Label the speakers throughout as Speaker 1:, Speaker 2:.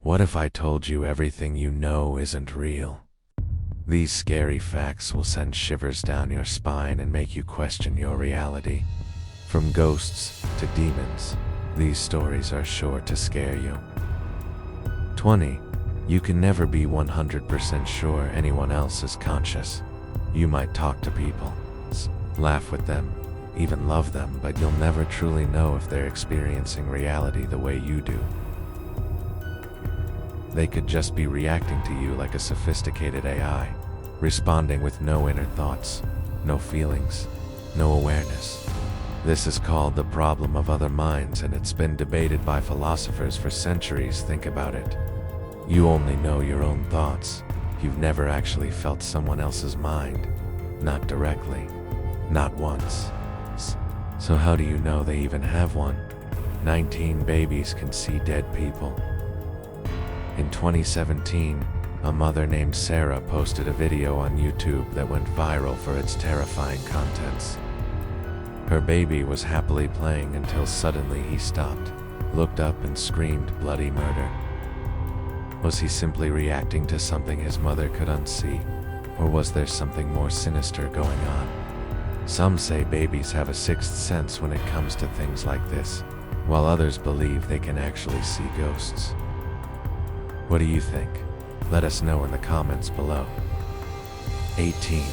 Speaker 1: What if I told you everything you know isn't real? These scary facts will send shivers down your spine and make you question your reality. From ghosts to demons, these stories are sure to scare you. 20. You can never be 100% sure anyone else is conscious. You might talk to people, laugh with them, even love them, but you'll never truly know if they're experiencing reality the way you do. They could just be reacting to you like a sophisticated AI, responding with no inner thoughts, no feelings, no awareness. This is called the problem of other minds, and it's been debated by philosophers for centuries. Think about it. You only know your own thoughts. You've never actually felt someone else's mind. Not directly. Not once. So how do you know they even have one? 19 babies can see dead people. In 2017, a mother named Sarah posted a video on YouTube that went viral for its terrifying contents. Her baby was happily playing until suddenly he stopped, looked up and screamed bloody murder. Was he simply reacting to something his mother could unsee, or was there something more sinister going on? Some say babies have a sixth sense when it comes to things like this, while others believe they can actually see ghosts. What do you think? Let us know in the comments below. 18.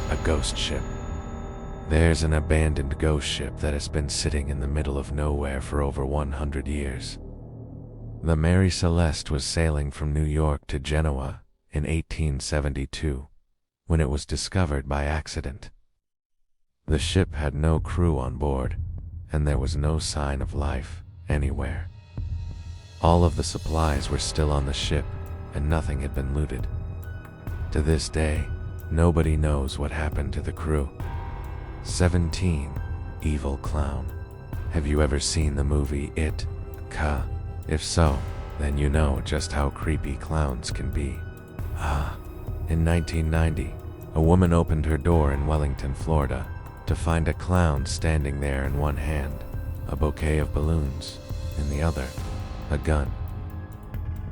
Speaker 1: A ghost ship. There's an abandoned ghost ship that has been sitting in the middle of nowhere for over 100 years. The Mary Celeste was sailing from New York to Genoa in 1872 when it was discovered by accident. The ship had no crew on board, and there was no sign of life anywhere. All of the supplies were still on the ship, and nothing had been looted. To this day, nobody knows what happened to the crew. 17. Evil clown. Have you ever seen the movie It? If so, then you know just how creepy clowns can be. In 1990, a woman opened her door in Wellington, Florida, to find a clown standing there in one hand, a bouquet of balloons in the other, a gun.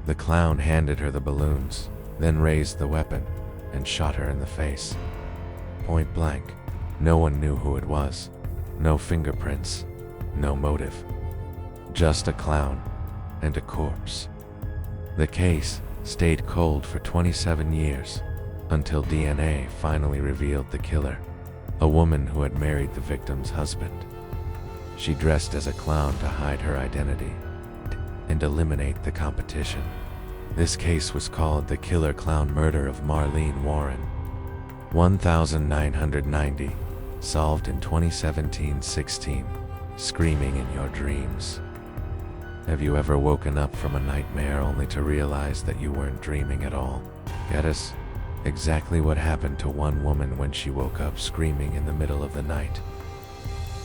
Speaker 1: The clown handed her the balloons, then raised the weapon and shot her in the face. Point blank. No one knew who it was. No fingerprints. No motive. Just a clown and a corpse. The case stayed cold for 27 years until DNA finally revealed the killer, a woman who had married the victim's husband. She dressed as a clown to hide her identity and eliminate the competition. This case was called the Killer Clown Murder of Marlene Warren. 1990, solved in 2017-16, screaming in your dreams. Have you ever woken up from a nightmare only to realize that you weren't dreaming at all? Get us? Exactly what happened to one woman when she woke up screaming in the middle of the night.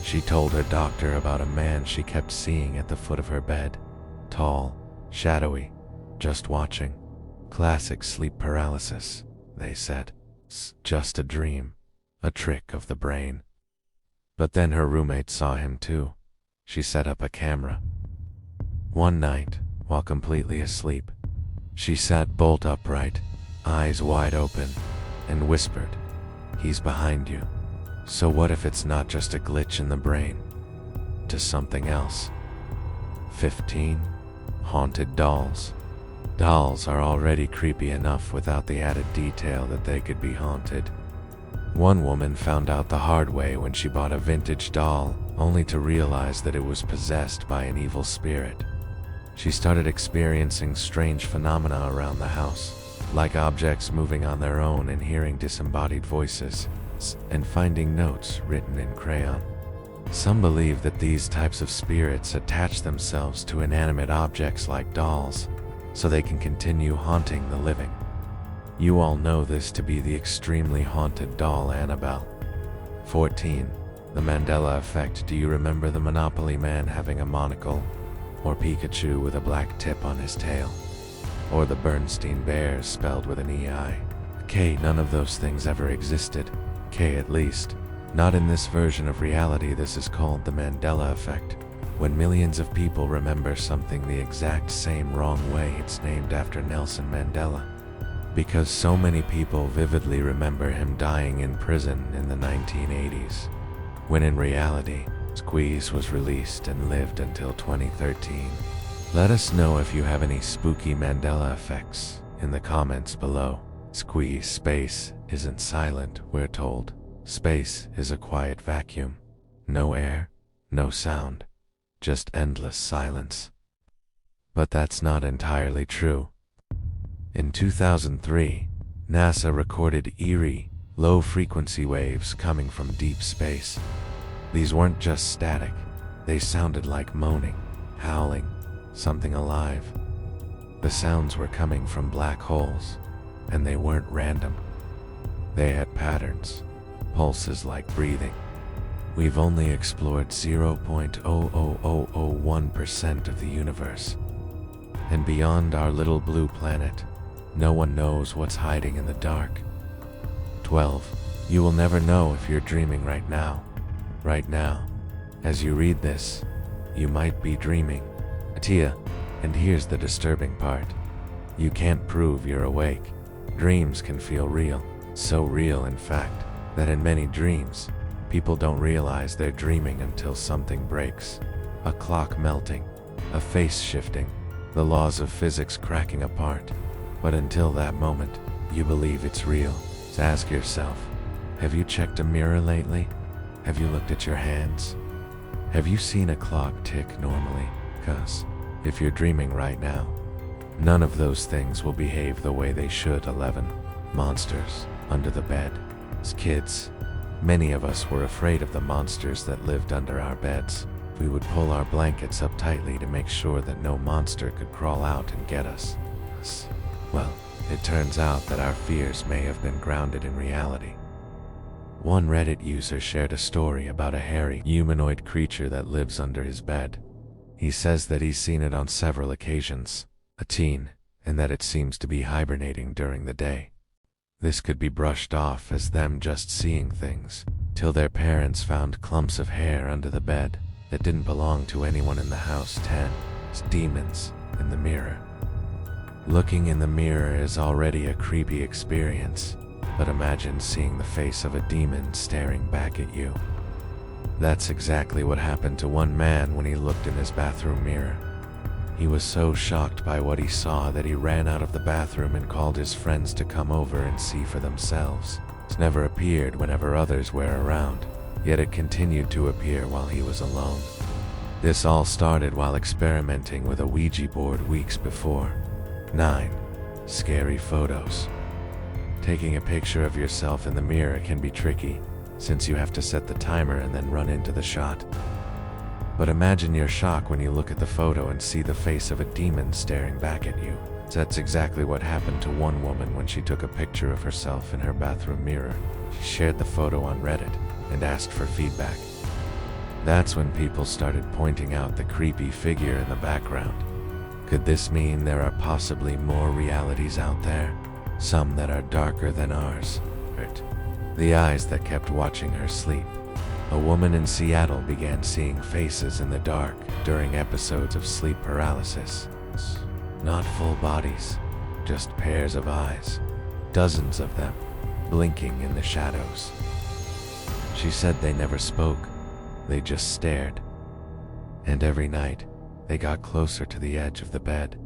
Speaker 1: She told her doctor about a man she kept seeing at the foot of her bed. Tall, shadowy, just watching. Classic sleep paralysis, they said. Just a dream, a trick of the brain. But then her roommate saw him too. She set up a camera. One night, while completely asleep, she sat bolt upright, eyes wide open, and whispered, "He's behind you." So what if it's not just a glitch in the brain, to something else? 15. Haunted dolls. Dolls are already creepy enough without the added detail that they could be haunted. One woman found out the hard way when she bought a vintage doll, only to realize that it was possessed by an evil spirit. She started experiencing strange phenomena around the house, like objects moving on their own and hearing disembodied voices, and finding notes written in crayon. Some believe that these types of spirits attach themselves to inanimate objects like dolls, so they can continue haunting the living. You all know this to be the extremely haunted doll Annabelle. 14. The Mandela Effect. Do you remember the Monopoly Man having a monocle? Or Pikachu with a black tip on his tail? Or the Bernstein Bears spelled with an EI? None of those things ever existed. At least, not in this version of reality. This is called the Mandela Effect. When millions of people remember something the exact same wrong way, it's named after Nelson Mandela. Because so many people vividly remember him dying in prison in the 1980s, when in reality, Squeeze was released and lived until 2013. Let us know if you have any spooky Mandela effects in the comments below. Squeeze space isn't silent, we're told. Space is a quiet vacuum. No air, no sound, just endless silence. But that's not entirely true. In 2003, NASA recorded eerie, low-frequency waves coming from deep space. These weren't just static, they sounded like moaning, howling, something alive. The sounds were coming from black holes, and they weren't random. They had patterns, pulses like breathing. We've only explored 0.00001% of the universe. And beyond our little blue planet, no one knows what's hiding in the dark. 12. You will never know if you're dreaming right now. Right now, as you read this, you might be dreaming. Tia, and here's the disturbing part. You can't prove you're awake. Dreams can feel real, so real in fact, that in many dreams, people don't realize they're dreaming until something breaks. A clock melting, a face shifting, the laws of physics cracking apart. But until that moment, you believe it's real. So ask yourself, have you checked a mirror lately? Have you looked at your hands? Have you seen a clock tick normally? 'Cause if you're dreaming right now, none of those things will behave the way they should. 11. Monsters under the bed. As kids, many of us were afraid of the monsters that lived under our beds. We would pull our blankets up tightly to make sure that no monster could crawl out and get us. Well, it turns out that our fears may have been grounded in reality. One Reddit user shared a story about a hairy, humanoid creature that lives under his bed. He says that he's seen it on several occasions, a teen, and that it seems to be hibernating during the day. This could be brushed off as them just seeing things, till their parents found clumps of hair under the bed that didn't belong to anyone in the house. 10. Demons in the mirror. Looking in the mirror is already a creepy experience, but imagine seeing the face of a demon staring back at you. That's exactly what happened to one man when he looked in his bathroom mirror. He was so shocked by what he saw that he ran out of the bathroom and called his friends to come over and see for themselves. It never appeared whenever others were around, yet it continued to appear while he was alone. This all started while experimenting with a Ouija board weeks before. 9. Scary photos. Taking a picture of yourself in the mirror can be tricky, since you have to set the timer and then run into the shot. But imagine your shock when you look at the photo and see the face of a demon staring back at you. That's exactly what happened to one woman when she took a picture of herself in her bathroom mirror. She shared the photo on Reddit and asked for feedback. That's when people started pointing out the creepy figure in the background. Could this mean there are possibly more realities out there? Some that are darker than ours. The eyes that kept watching her sleep. A woman in Seattle began seeing faces in the dark during episodes of sleep paralysis. Not full bodies, just pairs of eyes. Dozens of them, blinking in the shadows. She said they never spoke, they just stared. And every night, they got closer to the edge of the bed.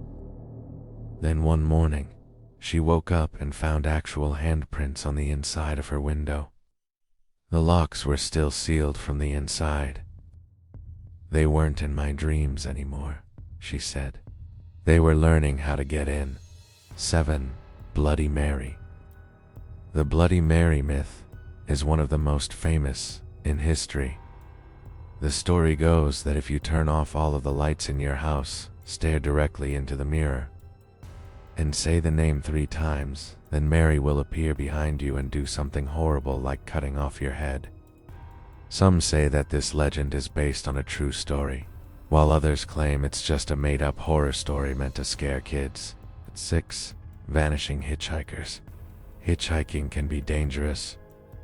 Speaker 1: Then one morning, she woke up and found actual handprints on the inside of her window. The locks were still sealed from the inside. They weren't in my dreams anymore, she said. They were learning how to get in. 7. Bloody Mary. The Bloody Mary myth is one of the most famous in history. The story goes that if you turn off all of the lights in your house, stare directly into the mirror, and say the name 3 times, then Mary will appear behind you and do something horrible like cutting off your head. Some say that this legend is based on a true story, while others claim it's just a made-up horror story meant to scare kids. 6. Vanishing hitchhikers. Hitchhiking can be dangerous,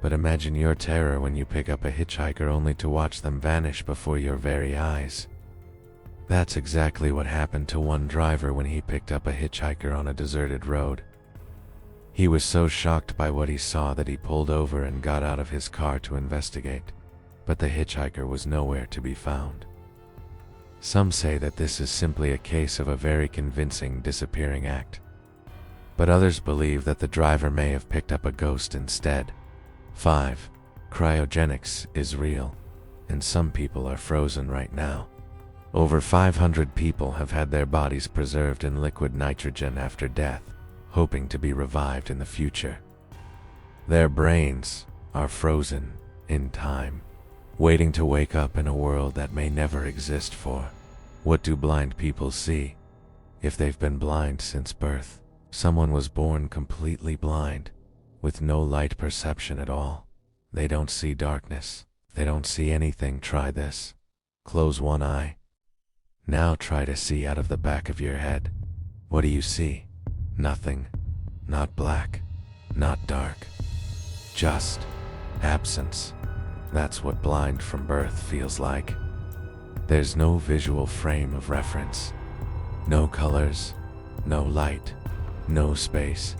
Speaker 1: but imagine your terror when you pick up a hitchhiker only to watch them vanish before your very eyes. That's exactly what happened to one driver when he picked up a hitchhiker on a deserted road. He was so shocked by what he saw that he pulled over and got out of his car to investigate, but the hitchhiker was nowhere to be found. Some say that this is simply a case of a very convincing disappearing act, but others believe that the driver may have picked up a ghost instead. 5. Cryogenics is real, and some people are frozen right now. Over 500 people have had their bodies preserved in liquid nitrogen after death, hoping to be revived in the future. Their brains are frozen in time, waiting to wake up in a world that may never exist for. What do blind people see? If they've been blind since birth, someone was born completely blind, with no light perception at all. They don't see darkness. They don't see anything. Try this. Close one eye. Now try to see out of the back of your head. What do you see? Nothing. Not black. Not dark. Just absence. That's what blind from birth feels like. There's no visual frame of reference. No colors. No light. No space.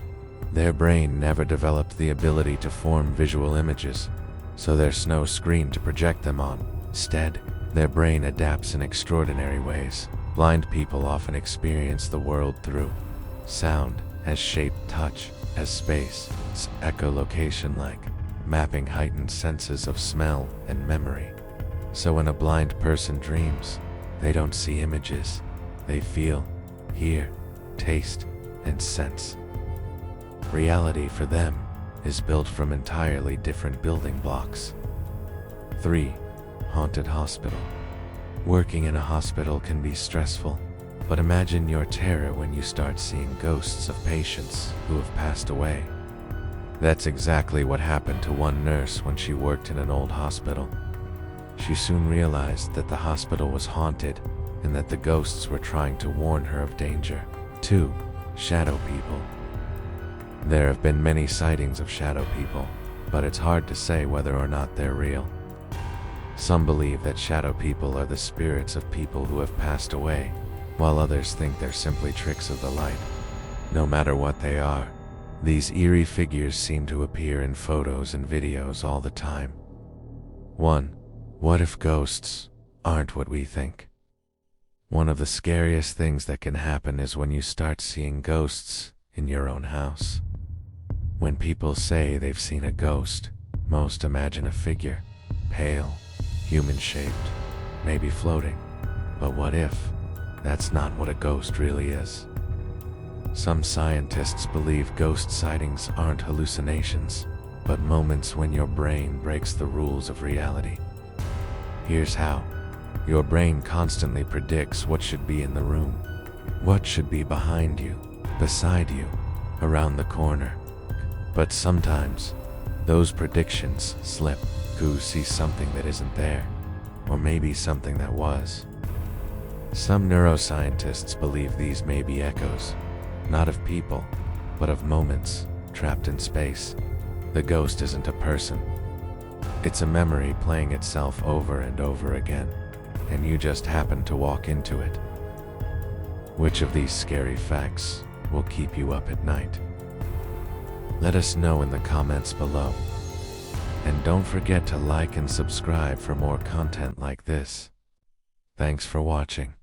Speaker 1: Their brain never developed the ability to form visual images, so there's no screen to project them on. Instead, their brain adapts in extraordinary ways. Blind people often experience the world through sound, as shape, touch, as space, echolocation-like, mapping heightened senses of smell and memory. So when a blind person dreams, they don't see images. They feel, hear, taste, and sense. Reality for them is built from entirely different building blocks. 3. Haunted hospital. Working in a hospital can be stressful, but imagine your terror when you start seeing ghosts of patients who have passed away. That's exactly what happened to one nurse when she worked in an old hospital. She soon realized that the hospital was haunted and that the ghosts were trying to warn her of danger. 2. Shadow people. There have been many sightings of shadow people, but it's hard to say whether or not they're real. Some believe that shadow people are the spirits of people who have passed away, while others think they're simply tricks of the light. No matter what they are, these eerie figures seem to appear in photos and videos all the time. 1. What if ghosts aren't what we think? One of the scariest things that can happen is when you start seeing ghosts in your own house. When people say they've seen a ghost, most imagine a figure, pale, human-shaped, maybe floating. But what if that's not what a ghost really is? Some scientists believe ghost sightings aren't hallucinations, but moments when your brain breaks the rules of reality. Here's how. Your brain constantly predicts what should be in the room, what should be behind you, beside you, around the corner. But sometimes, those predictions slip. You see something that isn't there, or maybe something that was. Some neuroscientists believe these may be echoes, not of people, but of moments trapped in space. The ghost isn't a person. It's a memory playing itself over and over again, and you just happen to walk into it. Which of these scary facts will keep you up at night? Let us know in the comments below. And don't forget to like and subscribe for more content like this. Thanks for watching.